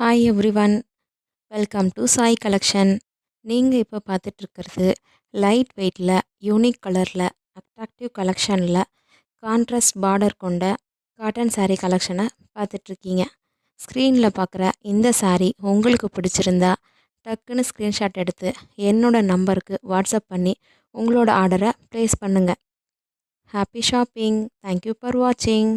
Hi everyone, welcome to Sai collection. நீங்கள் இப்போ பார்த்துட்ருக்கிறது light வெயிட்டில் யூனிக் கலரில் அட்ராக்டிவ் கலெக்ஷனில் கான்ட்ராஸ்ட் பார்டர் கொண்ட காட்டன் saree கலெக்ஷனை பார்த்துட்ருக்கீங்க. ஸ்க்ரீனில் பார்க்குற இந்த saree உங்களுக்கு பிடிச்சிருந்தா டக்குன்னு ஸ்க்ரீன்ஷாட் எடுத்து என்னோட நம்பருக்கு வாட்ஸ்அப் பண்ணி உங்களோட ஆர்டரை ப்ளேஸ் பண்ணுங்கள். Happy shopping. தேங்க்யூ ஃபார் வாட்சிங்.